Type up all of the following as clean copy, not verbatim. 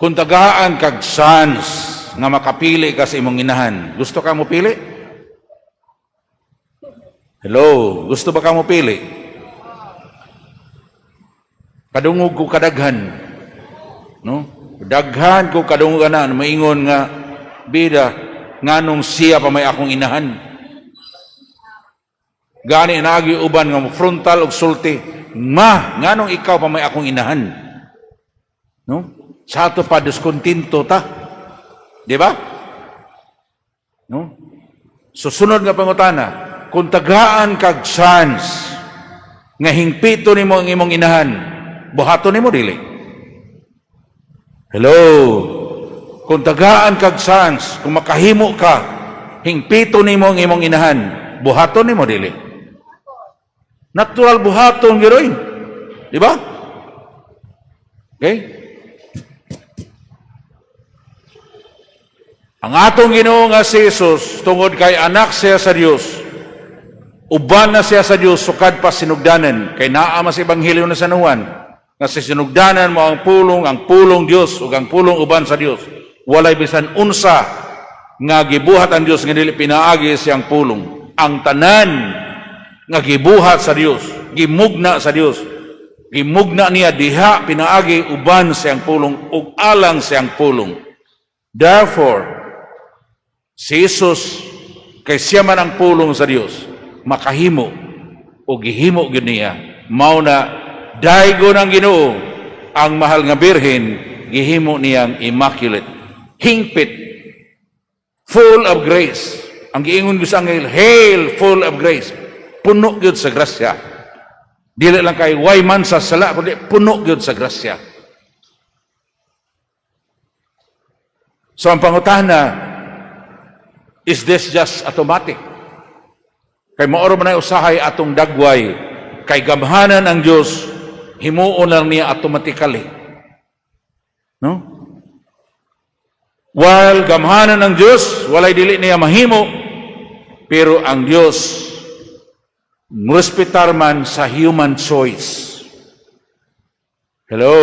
Kung tagaan kag chance nga makapili ka sa imong inahan, gusto ka mo pili? Hello, gusto ba ka mo pili? Kadungog ko kadaghan, no? Daghan ko kadungog na maingon nga bida nganong siya pa may akong inahan. Gani nagi uban nga frontal og sulti, nganong ikaw pa may akong inahan, no? Sa ato pa diskontinto ta, di ba? No? Susunod nga pangutana, kung tagaan kag chance nga hingpito nimo ang imong inahan, buhaton nimo dili? Hello, kung tagaan kag chance, kung makahimo ka, hingpito nimo ang imong inahan, buhaton nimo dili? Natural buhaton giroy, di ba? Okay? Ang atong Ginoo nga si Jesus, tungod kay anak siya sa Dios, uban na siya sa Dios, sukad pa sinugdanan, kay naa mas ebanghelyo na sa Juan, nga si sinugdanan mo ang pulong Dios ug ang pulong uban sa Dios. Walay bisan unsa nga gibuhat ang Dios nga dili pinaagi siyang pulong. Ang tanan nga gibuhat sa Dios, gimugna sa Dios, gimugna niya diha pinaagi uban siyang pulong ug alang siyang pulong. Therefore, si Jesus, kay siya man ang pulong sa Dios, makahimo o gihimo gyud niya, mao na daygo ng Ginoo ang mahal nga birhen, gihimo niyang immaculate, hingpit, full of grace. Ang giingon gyud sa anghel, hail full of grace, puno gyud sa grasya. Dili lang kay way man sa sala, kundi puno gyud sa grasya. So ang pangutana, is this just automatic? Kay maoro man ay usahay atong dagway, kay gamhanan ang Dios, himuon lang niya automatically. No? While gamhanan ng Dios, walay dili niya mahimo, pero ang Dios murespetar man sa human choice. Hello?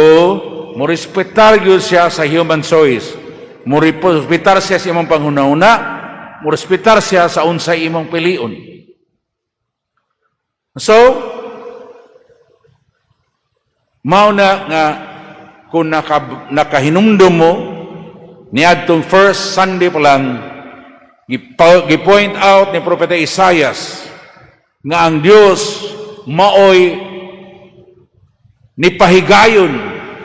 Murespetar gyud siya sa human choice. Murespetar siya sa imong panghuna-una, murespetar siya sa unsay imong pilion. So, mao na nga kung nakahinumdum mo niadtong first Sunday pa lang, gi-point out ni Propeta Isaias nga ang Dios maoy nipahigayon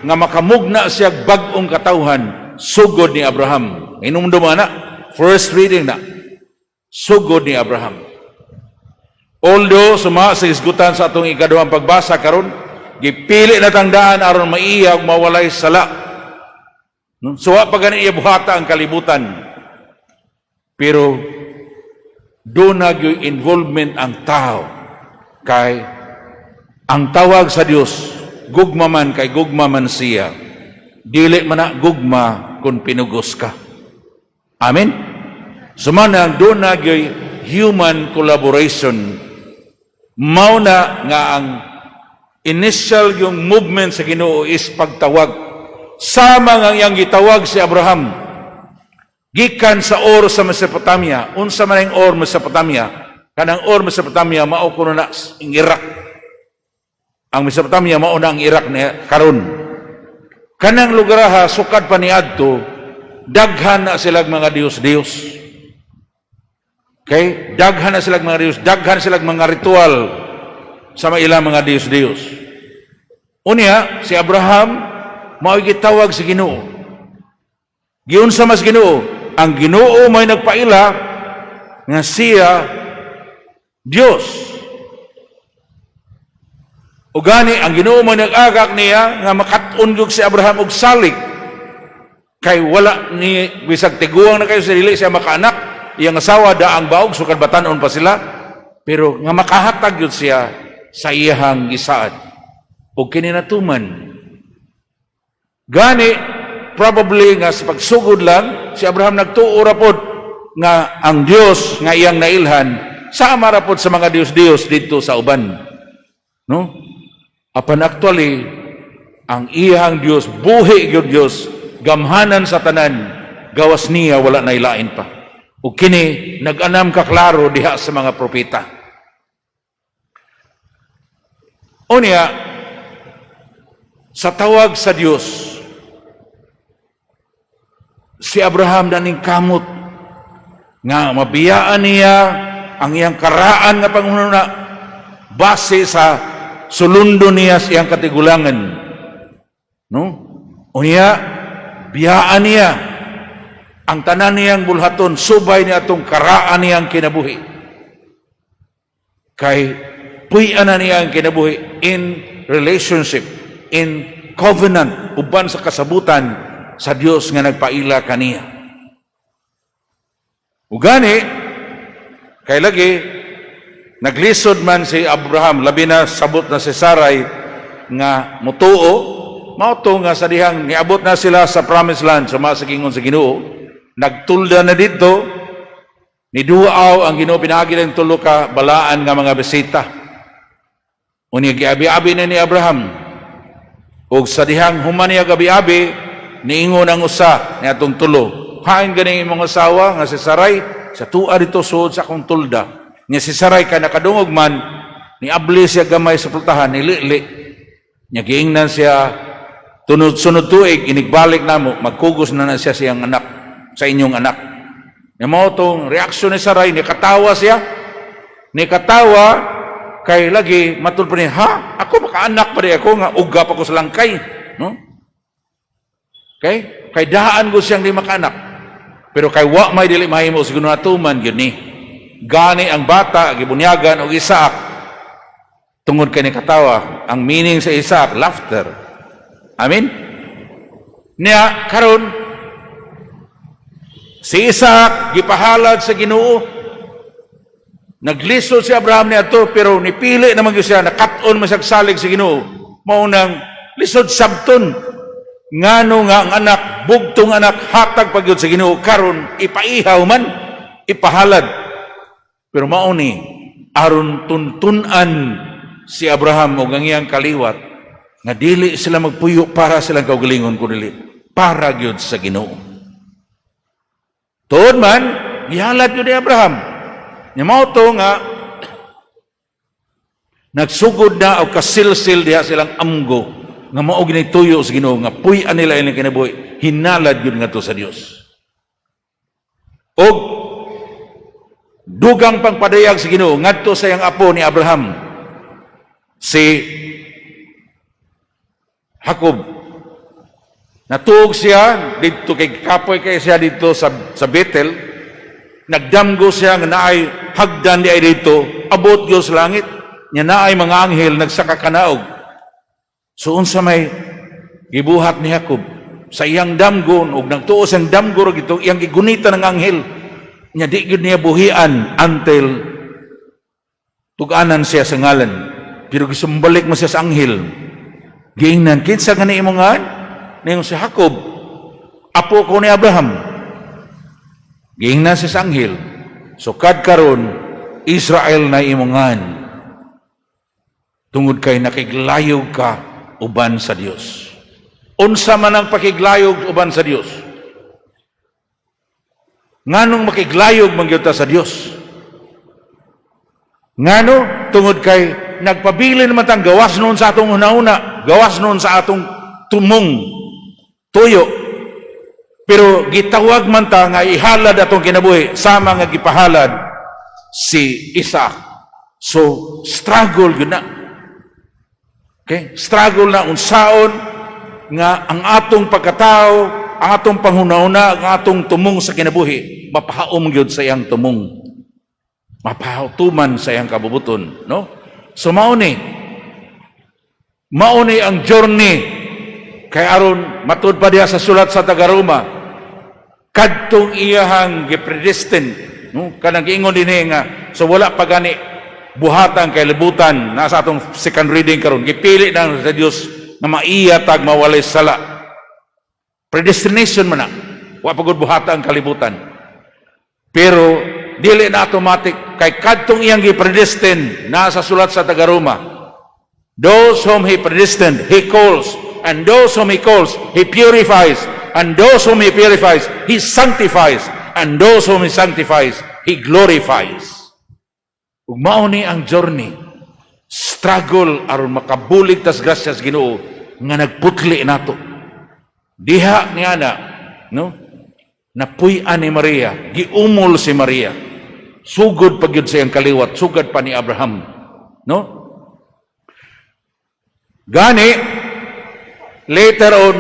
nga makamugna siya bag-ong katawhan sugod ni Abraham. Hinumdum na, first reading na, sugod ni Abraham. Although suma sa isgutan sa atong ikaduhang pagbasa karon, gipili na tangdaan aron maiya ug mawalay sala. Suwa pa gani iya buhata ang kalibutan. Pero doon nagyoy involvement ang tao, kay ang tawag sa Dios, gugma man kay gugma man siya. Dili man na gugma kung pinugos ka. Amen? Sumanang doon nagyoy human collaboration. Mauna nga ang initial yung movement sa Ginoo is pagtawag. Sama nga iyang gitawag si Abraham. Gikan sa Ur sa Mesopotamia. Unsa man ang Ur Mesopotamia? Kanang Ur Mesopotamia mao kuno na ang Iraq. Ang Mesopotamia mao na ang Iraq na karon. Kanang lugar ha sukad pa niadto, daghan na silang mga Dios-Dios. Okay? Daghan na silang mga Dios, daghan silang mga ritual sa ilang mga Dios-Dios. Unya, si Abraham mao gitawag si Ginoo. Giunsa mas Ginoo? Ang Ginoo may nagpaila nga siya Dios. O gani, ang Ginoo may nag-agak niya nga makat-on gyud si Abraham og salig. Kay wala ni bisag tiguang na kayo sa dili siya makaanak. Iyang asawa daang baog sukad batanon pa sila, pero nga makahatag yun siya sa iyang gisaad o kininatuman. Gani, probably nga sa pagsugod lang, si Abraham nagtuo rapod nga ang Dios nga iyang nailhan, sama rapod sa mga Dios-Dios dito sa uban. No? Apan actually, ang iyang Dios, buhi yung Dios, gamhanan sa tanan, gawas niya wala na ilain pa. Ug kini nag-anam ka klaro diha sa mga propeta. Unya, sa tawag sa Dios, si Abraham naning kamot nga mabiyaan niya ang iyang karaan nga pangununa base sa sulundo niya sa iyang katigulangan. No? Unya, biyaan niya ang tanan niyang bulhaton, subay niya atong karaan niyang kinabuhi. Kay puy-an na niya ang kinabuhi in relationship, in covenant, uban sa kasabutan sa Dios nga nagpaila kaniya. Ugani, kay lagi, naglisod man si Abraham, labi na sabot na si Sarai, nga mutuo, mauto nga sa dihang, niabot na sila sa promised land, sa mga sagingon sa Ginoo, nagtulda na dito, niduaw ang Ginoo pinagi ng tulo ka balaan nga mga bisita. Unya giabi-abi na ni Abraham, ug sa dihang human niya gabi-abi, niingon ang usa ni atong tulo, hain ganing imong asawa nga si Sarai, sa tua dito suod sa akong tulda. Nya si Sarai ka nakadungog man, niabli siya gamay sa pultahan, nilili. Nya giingnan siya, sunod tuig, inigbalik na mo, magkugos na siya siyang anak, sa inyong anak. Nya mao tong reaksyon ni Sarai, nikatawa siya, nikatawa, kay lagi matul pa niya, ha? Ako makaanak pa rin ako nga uga pa ko sa langkay. No? Okay? Kay daan ko siyang di makaanak. Pero kay wa may dili mahimo siguro natuman yun ni. Gani ang bata, gibunyagan o Isaac. Tungod kay ni katawa, ang meaning sa Isaac, laughter. Amen? Niya, karon si Isaac, gipahalad sa Ginoo, naglisod si Abraham niya to, pero nipili naman siya, nakaton masagsalig si Ginoo. Maunang lisod sabton. Ngano nga ang anak, bugtong anak, hatag pagyud sa Ginoo, karon ipaihaw man, ipahalad. Pero mauni, aron tuntunan si Abraham o ang iyang kaliwat, nga dili sila magpuyo para silang kaugalingon ko dili, para gyud sa Ginoo. Tuod man, gihalad yun ni Abraham. Nya mao to nga nagsugod na o kasilsil diha silang amgo nga mao ginay tuyo sa Ginoo nga puy-an nila ilang kinabuhi, hinalad yun nga to sa Dios. Og dugang pangpadayag sa Ginoo ngadto sa iyang apo ni Abraham, si Jacob. Natuog siya dito kay kapoy kay siya dito sa Bethel. Nagdamgo siya nga naay hagdan di ay dito, abot Diyos langit, niya naay mga anghel nagsaka kanaog. So unsa may gibuhat ni Jacob sa iyang damgon ug nagtuo siyang damgo gito iyang gigunita ng anghel, nya di gid niya buhian until tuganan siya sa ngalan. Pero gisumbalik mo siya sa anghel. Giingnan kinsa gani imong ngan? Ningon si Jacob, apo ko ni Abraham. Giingnan si anghel. So kadkaron Israel na imongan. Tungod kay nakiglayog ka uban sa Dios. Unsa man ang pakiglayog uban sa Dios? Nganong makiglayog man gyud ta sa Dios? Ngano tungod kay nagpabilin man tang gawas noon sa atong una-una, gawas noon sa atong tumong tuyo. Pero gitawag man ta nga ihalad atong kinabuhi sama nga gipahalad si Isaac. So struggle yun na. Okay? Struggle na unsaon nga ang atong pagkatao, ang atong panghuna-una, ang atong tumong sa kinabuhi, mapahaom gyud sa iyang tumong. Mapahatuman sa iyang kabubuton, no? So mauni ang journey. Kay aron matud pa diha sa sulat sa Taga-Roma, kadtong iyahang gipredestined, no? Kanang giingon dinhi nga so wala pa gani buhatan kay libutan na sa atong second reading karon, gipili na sa Dios nga maiyatag mawalay sala. Predestination man na, wa pagud buhatan ang kalibutan. Pero dili na automatic kay kadtong iyang gipredestined na sa sulat sa Taga-Roma. Those whom He predestined, He calls. And those whom He calls, He purifies. And those whom He purifies, He sanctifies. And those whom He sanctifies, He glorifies. Ug mao ni ang journey, struggle aron makabulig tas grasyas Ginoo nga nagputli nato. Diha niya na, no? Napuy-an ni Maria, giumol si Maria. Sugod pa gyud siyang kaliwat, sugad pa ni Abraham, no? Gani later on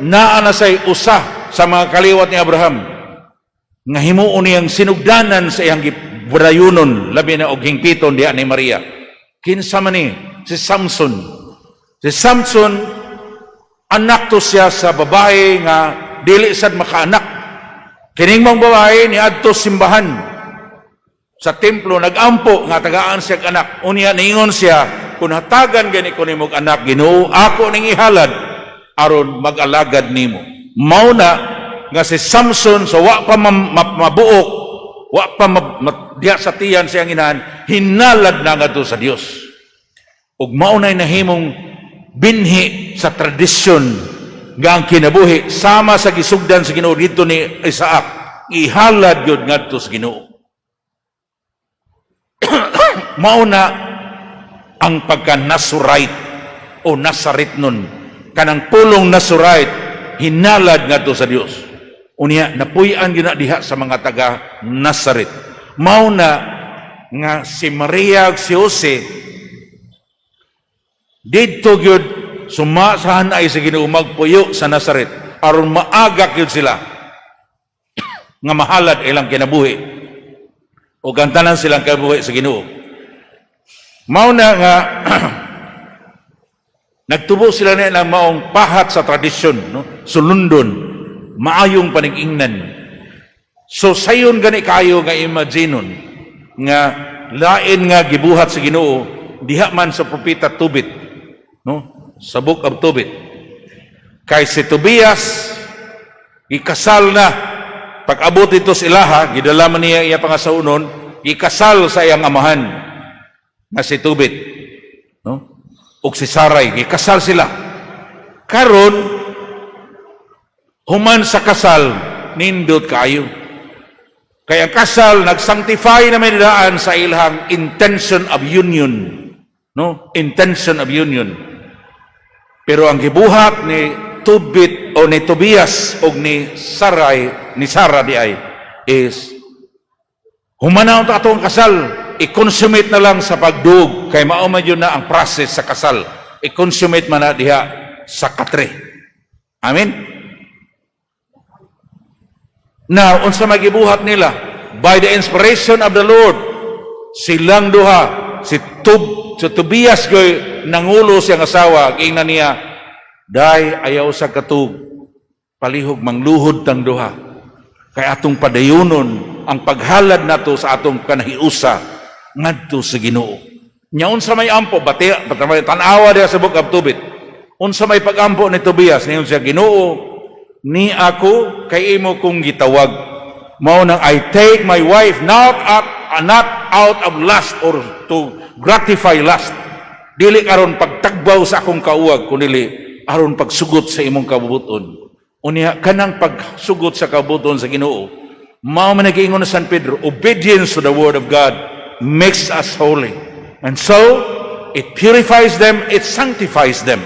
naa na say usa sa mga kaliwat ni Abraham nga himuon niyang sinugdanan sa iyang gibrayunon labi na og hingpiton diha ni Maria. Kinsa man ni si Samson. Si Samson anak to siya sa babae nga dili sad makaanak. Kining mong babae niadto simbahan sa templo, nagampo nga tagaan siya anak. Unya niingon siya, kung hatagan gani ko nimog anak Ginoo, ako ning ihalad aron mag-alagad nimo. Mao na nga si Samson so wa pa mabuok, wa pa diya sa tiyan siyang inahan, hinalad na ngadto sa Dios. Ug mao nay nahimong binhi sa tradisyon nga ang kinabuhi sama sa gisugdan sa Ginoo dito ni Isaac, ihalad gyud ngadto sa Ginoo. Mao na ang pagka-Nazarite o Nazaret nun, kanang pulong Nazarite hinalad ngadto sa Dios. Unya napuy-an gyud na diha sa mga taga Nazaret. Mao na nga si Maria ug si Jose didto gyud sumasahan ay sa Ginoo magpuyo sa Nazaret aron maagak gyud sila nga mahalad ilang kinabuhi o gantanan silang kinabuhi sa Ginoo. Mao na nga nagtubo sila na ng maong pahat sa tradisyon, no? Sulundon, maayong panigingnan. So sayon gani kayo nga imaginon nga lain nga gibuhat sa Ginoo diha man sa propeta Tobit, no? Sa Book of Tobit. Kay si Tobias ikasal na pag-abot ito sa ilaha, gidala man niya iya pangasaunon, ikasal sa iyang amahan na si Tobit, no? Ug si Sarai, ikasal sila. Karon human sa kasal nindot kayo. Kaya ang kasal nag-sanctify na may daan sa ilhang intention of union, no? Intention of union. Pero ang gibuhat ni Tobit o ni Tobias o ni Sarai, ni Sarah di ay is humanaw ta atong kasal, i-consummate na lang sa pagdug kay mao man yun na ang process sa kasal. I-consummate man na diha sa katre. Amen. Now, unsa magibuhat nila by the inspiration of the Lord, silang duha si Tobias goy nangulo siyang asawa ingna niya day ayaw sa katug palihog mangluhod tang duha kay atong padayunon ang paghalad nato sa atong kanahiusa ngadto sa Ginoo. Nya unsa may ampo bati tan-awa diha sa Book of Tobit. Unsa may pag-ampo ni Tobias niyon siya, Ginoo, ni ako kay imo kong gitawag. Mao nang I take my wife not out of lust or to gratify lust. Dili aron pagtagbaw sa akong kauwag kundi aron pagsugot sa imong kabubuton. Unya kanang pagsugot sa kabubuton sa Ginoo, mao man nagiingon na San Pedro, obedience to the word of God makes us holy. And so, it purifies them, it sanctifies them.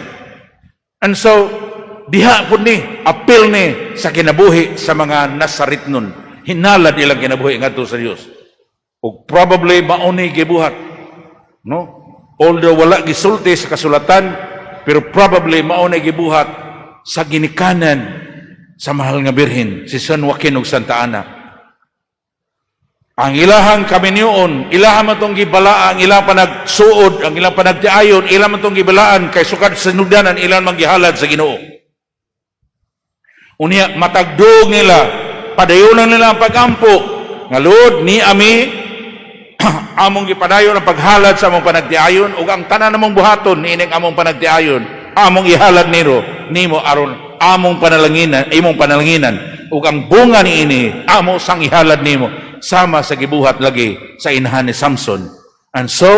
And so, diha po ni, appeal ni sa kinabuhi sa mga Nazaret nun. Hinalad ilang kinabuhi ngadto sa Dios. O probably mauni gibuhat. No? Although wala gisulti sa kasulatan, pero probably mauni gibuhat sa ginikanan sa mahal nga birhen, si San Joaquin ug Santa Ana. Ang ilahang kaminyoon, ilahan man itong gibalaan, ilang panagsuod, ang ilang panagtiayon, ilang man itong gibalaan, kay sukad sa nugdanan, ilang manggihalad sa Ginoo. Unya, matagdog nila, padayunan nila ang pag-ampo, nga Lord, ni ami, among gipadayon ang paghalad sa among panagtiayon, ug ang tanan namong buhaton, niining among panagtiayon, among ihalad nimo aron among panalanginan, imong panalanginan, ug ang bunga niini, amo sang ihalad nimo, sama sa gibuhat lagi sa inahan ni Samson. And so,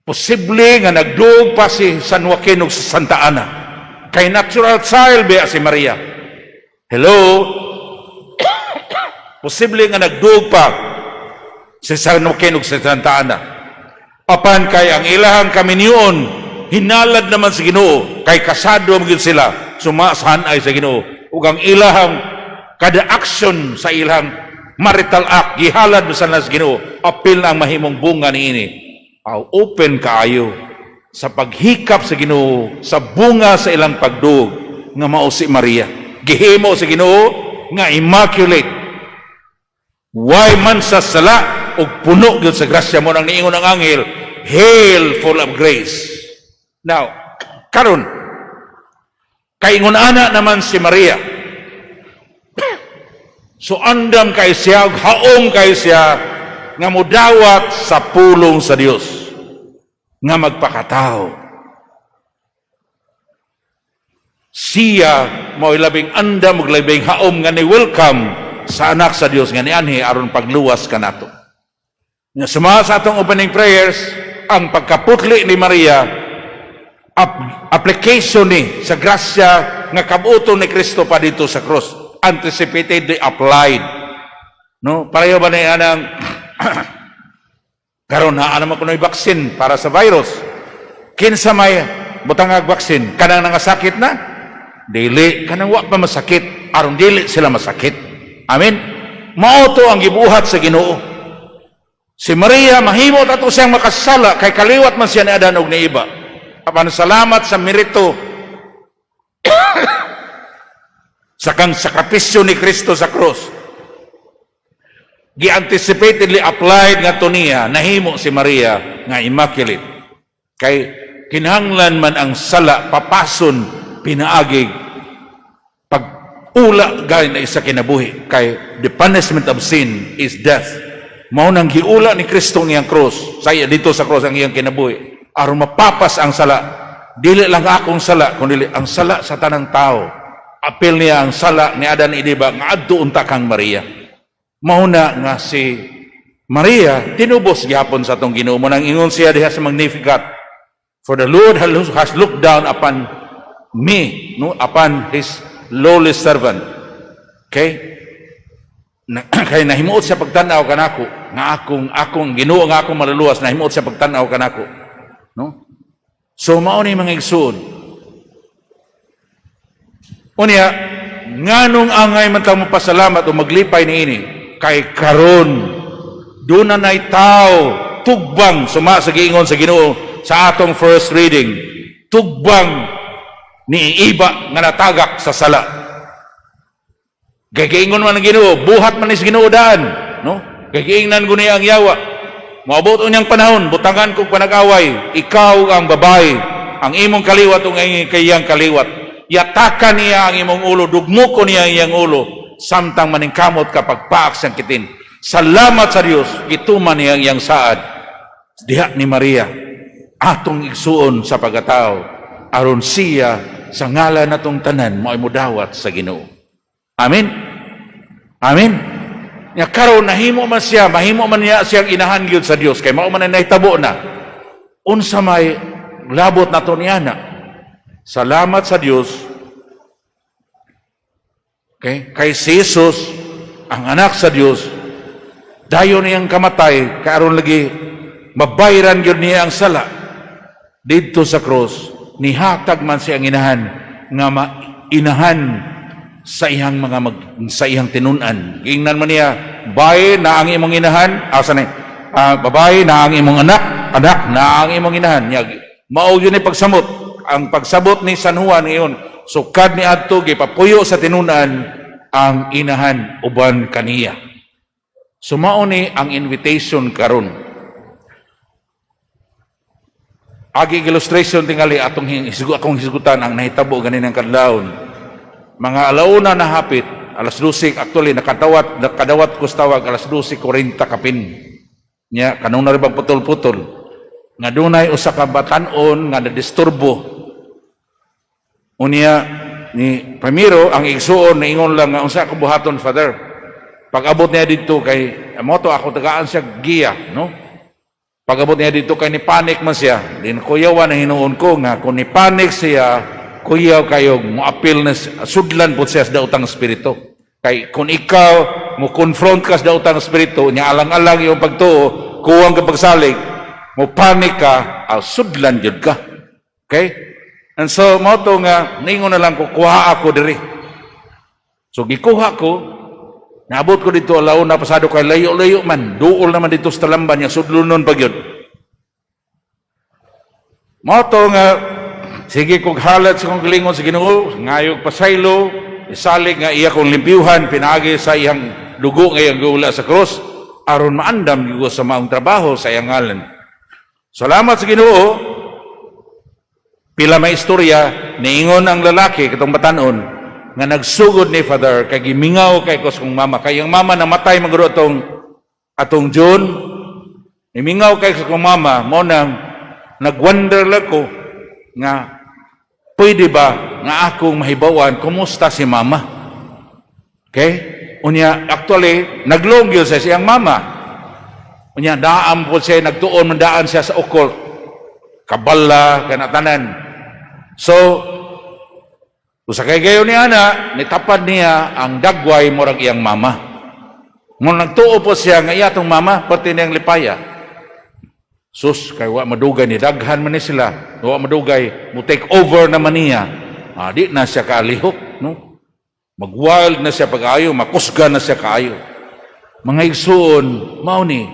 posible nga nagduog pa si San Joaquin ug sa Santa Ana. Kay natural child ba si Maria? Hello? Posible nga nagduog pa sa Sanukin ug sa Santa Ana. Apan kay ang ilahang kami niyon, hinalad naman sa Ginoo, kay kasado magid sila, sumasahan ay sa Ginoo. Ug ang ilahang kada action sa ilahang marital act, gihalad sa nas Ginoo, apil na ang mahimong bunga niini. Open kaayo sa paghikap sa Ginoo, sa bunga sa ilang pagduog, nga mao si Maria. Gihimo sa Ginoo, nga immaculate. Why man sa sala, ug puno gyud sa grasya mo nang niingon ang anghel, hail full of grace. Now, karon kaingon ana naman si Maria. So andam kay siya, haom kay siya nga mudawat sa pulong sa Dios nga magpakatao. Siya mao labing andam ug labing haom nga ni welcome sa anak sa Dios nga nianhi aron pagluwas kanato. Nga sumama sa atong opening prayers, ang pagkaputli ni Maria, application ni sa grasya nga kabuton ni Kristo pa dito sa cross. Anticipated, applied. No? Pareho ba na anang karon na naman ko na vaccine para sa virus. Kinsa may butangag vaccine, kanang nangasakit na? Dili, kanang wa pa masakit, aron dili sila masakit. Amen? Mao to ang gibuhat sa Ginoo. Si Maria, mahimot ato siyang makasala, kay kaliwat man siya ni Adan og ni iba. Apan salamat sa merito sa kang sakripisyo ni Kristo sa cross. Gi-anticipatedly applied nga to niya, nahimo si Maria nga immaculate. Kay kinahanglan man ang sala, papason, pinaagig, pag-ula gayud na isa kinabuhi. Kay the punishment of sin is death. Mao nang giula ni Kristo ngiyang cross, saya dito sa cross ang iyang kinabuhi, aron mapapas ang sala. Dili lang akong sala, kundi ang sala sa tanang tao. Apil niya ang sala ni Adan idiba nga adto unta kang Maria. Mao na nga si Maria tinubos gyapon sa atong Ginoo. Nang ingon siya diha sa Magnificat, for the Lord has looked down upon me, no, upon his lowly servant. Okay? Kay nahimuot siya pagtanaw kanako nga akong Ginoo nga akong maluluwas, nahimuot siya pagtanaw kanako, no? So mao ni mga igsoon, unya nganong angay man ta mo pasalamat o maglipay niini, kay karon do na nay tao tugbang suma sa giingon sa Ginoo sa atong first reading, tugbang ni iba nga natagak sa sala. Gagaingon man ang Ginoo, buhat man is Ginoo daan, no? Gagaingnan ko niya ang yawa. Maabot unyang panahon, butangan kong panag-away, ikaw ang babae, ang imong kaliwat ug ang kayang kaliwat. Yatakan niya ang imong ulo, dugmukon niya ang iyang ulo, samtang maningkamot kapag paak siyang kitin. Salamat sa Dios, gituman niya ang iyang saad. Diha ni Maria, atong igsuon sa pagkatao, aron siya sa ngalan natong tanan mo'y mudawat sa Ginoo. Amen? Amen? Nga karon nahimo man siya, mahimo man niya siyang inahan gyud sa Dios, kay mao man na nahitabo na. Unsa may labot nato niya na. Salamat sa Dios. Okay? Kay si Jesus, ang anak sa Dios, dayon niyang kamatay, karon lagi mabayran gyud niya ang sala. Dito sa cross, nihatag man siyang inahan nga inahan sa iyang sa iyang tinunan. Ingnan man niya, babae na ang imong inahan, babae na ang imong anak na ang imong inahan. Mao yun ay pagsamot. Ang pagsabot ni San Juan ngayon, sukad ni adto gipapuyo sa tinunan ang inahan uban kaniya. Sumao ni ang invitation karon. Agi illustration tingali akong hisgutan ang nahitabo ganinang kadlawon. Mga alauna na hapit, alas 12, actually, nakadawat ko sa tawag, alas 12:40 kapin. Nya, kanong na rin putol-putol. Nga dunay usa ka batanon nga nadisturbo. Unya, ni Primero, ang igsuon, naingon lang nga, unsa ako buhaton, Father. Pag-abot niya dito kay, moto ako, tagaan siya giya, no? Pag-abot niya dito kay ni panic man siya. Din kuyawan na hinuon ko nga, kung ni panic siya, kuyaw kayo moapil na sudlan po siya sa daotang espiritu. Kay kung ikaw mo confront ka sa daotang espiritu, nya alang-alang yung pagtuo, kuwang ka pagsalig, mo panik ka, sudlan jud ka. Okay? And so mo to nga ningon na lang ko kuha ako diri. So gikuha ko, naabot ko dito alaw na pasado kay layo-layo man, duol naman dito sa talamban niya sudlunon pag yun. Mo to nga sige kog halat sa kong gilingon sa Ginoo, ngayog pasaylo, isalig nga iya kong limpyuhan, pinagi sa iyang dugo nga iyang gula sa krus, aron maandam gyud sa maong trabaho sa iyang ngalan. Salamat sa Ginoo. Pila may istorya, niingon ang lalaki katong batanon nga nagsugod ni Father kay gimingaw kay kos kong mama. Kay ang mama namatay maguro atong June. Nimingaw kay kos kong mama, mo nang nagwonder lang ko nga pwede ba nga akong mahibawan kumusta si mama? Okay? Unya, actually, naglong yun sa siyang mama. Unya, daan po siya, nagtuon, mandaan siya sa occult. Kabala, kanatanan. So, usa kay gayon ni ana, nitapad niya ang dagway murag iyang mama. Nung nagtuo po siya nga iyatong mama, pati niyang lipaya. Sus, kay wa madugay ni daghan man ni sila. Wa madugay, mo take over naman niya. Di na siya kaalihok, no? Mag-wild na siya pag-ayo, makusga na siya kaayo. Mga igsoon, mao ni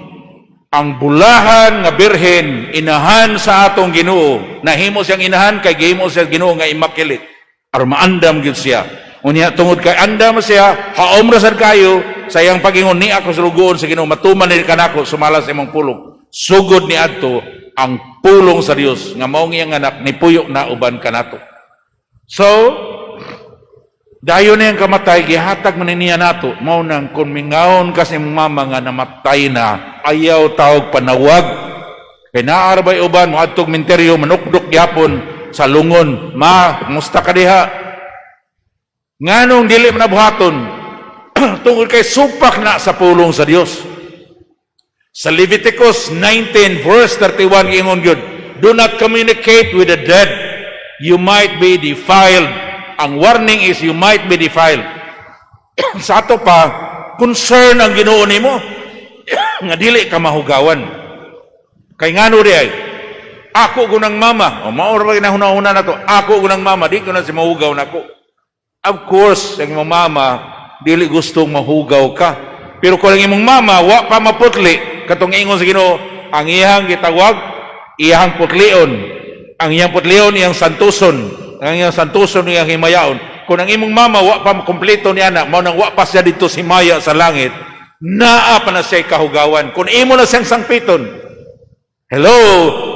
ang bulahan nga birhen inahan sa atong Ginoo. Nahimo siyang inahan kay gihimo siya Ginoo nga immaculate. Aron maandam gyud siya. Unya tungod kay andam siya, haom ra sad kayo sa iyang pagingon ni ako sa lugoon sa Ginoo, matuman ni kanako sumala sa imong pulong. Sugod ni adto ang pulong sa Dios nga maong iyang anak ni puyo na uban kanato. So, dayon niyang kamatay gihatag man niya nato, mao nang kun mingaon kasi mama nga namatay na, ayaw tawag panawag. Kay naarabay uban mo adtog minteryo manukdok gyapon sa lungon, ma, musta ka diha? Nganong dili man nabuhaton tungod kay supak na sa pulong sa Dios. Sa Leviticus 19 verse 31 ingon gyud, do not communicate with the dead, you might be defiled. Ang warning is you might be defiled. Sa ato pa, concern ang Ginoo nimo nga dili ka mahugawan. Kay ngano di ay, ako gunang mama, o maor ba ginahuna-huna na to, ako gunang mama, di ko na si mahugaw na ko. Of course, ang imong mama, dili gustong mahugaw ka. Pero kung ang imong mama, wa pa maputli, katong ingon sa Ginoo, ang iyang gitawag, iyang putlion. Ang iyang putlion, iyang santuson. Ang iyang santuson, iyang himayaon. Kung ang imong mama, wa pa kompleto niya na, mao nang wa pa siya dito si Maya sa langit, naa pa na siya kahugawan. Kung imo na siyang sangpiton, hello,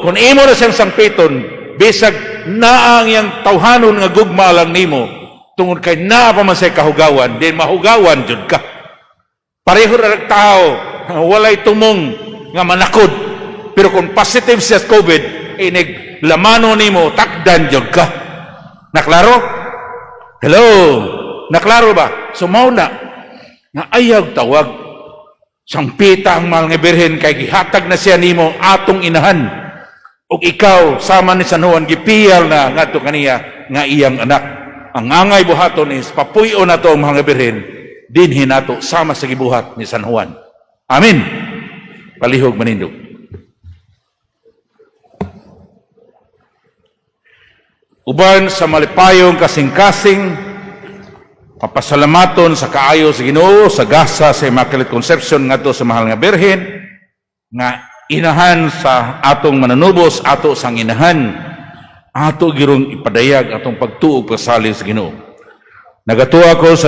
kung imo na siyang sangpiton, bisag naa ang iyang tawhanon nga gugma lang nimo, tungod kay naa pa man siya kahugawan, din mahugawan jud ka. Pareho ra tao, walay tumong nga manakod. Pero kung positive siya sa COVID, inig lamano nimo, takdan jud ka. Naklaro? Hello? Naklaro ba? So mao na, nga ayaw tawag. Sangpita ang mahal nga birhen kay gihatag na siya nimo atong inahan. Ug ikaw, sama ni San Juan, gipiyal na nga ito kaniya nga iyang anak. Ang angay buhaton is, papuyo na ito ang mahal nga birhen, dinhin nato sama sa gibuhat ni San Juan. Amen. Palihog manindog. Uban sa malipayong kasing-kasing, papasalamaton sa kaayo sa Ginoo, sa gasa sa Immaculate Conception ngadto sa mahal nga birhen, nga inahan sa atong mananubos, ato sang inahan, ato girong ipadayag atong pagtuo pagsalig sa Ginoo. Nagatuo ako sa